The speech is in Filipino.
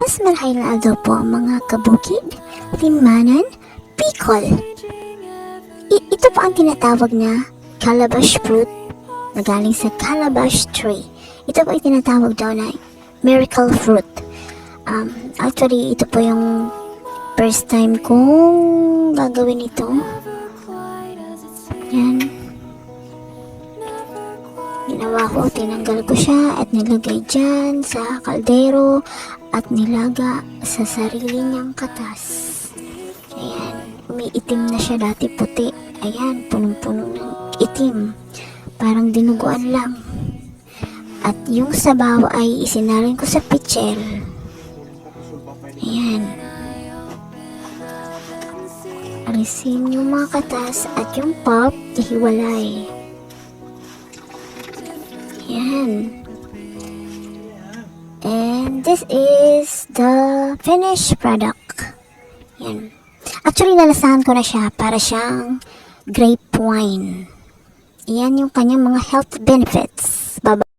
mas marahil na adobo mga kabukid, limanan, Bicol. Ito po ang tinatawag na calabash fruit na galing sa calabash tree. Ito po ay tinatawag daw na miracle fruit. Actually, ito po yung first time kong gagawin ito. Yan. Ginawa ko, tinanggal ko siya at nilagay dyan sa kaldero at nilaga sa sarili niyang katas. Ayan. Umiitim na siya, dati puti. Ayan, punong-puno ng itim. Parang dinuguan lang. At yung sabaw ay isinarin ko sa pichel. Ayan. Alisin yung mga katas at yung pulp, ihiwalay. Ayan. And this is the finished product. Ayan. Actually, nalasahan ko na siya para siyang grape wine. Ayan yung kanyang mga health benefits. Bye-bye.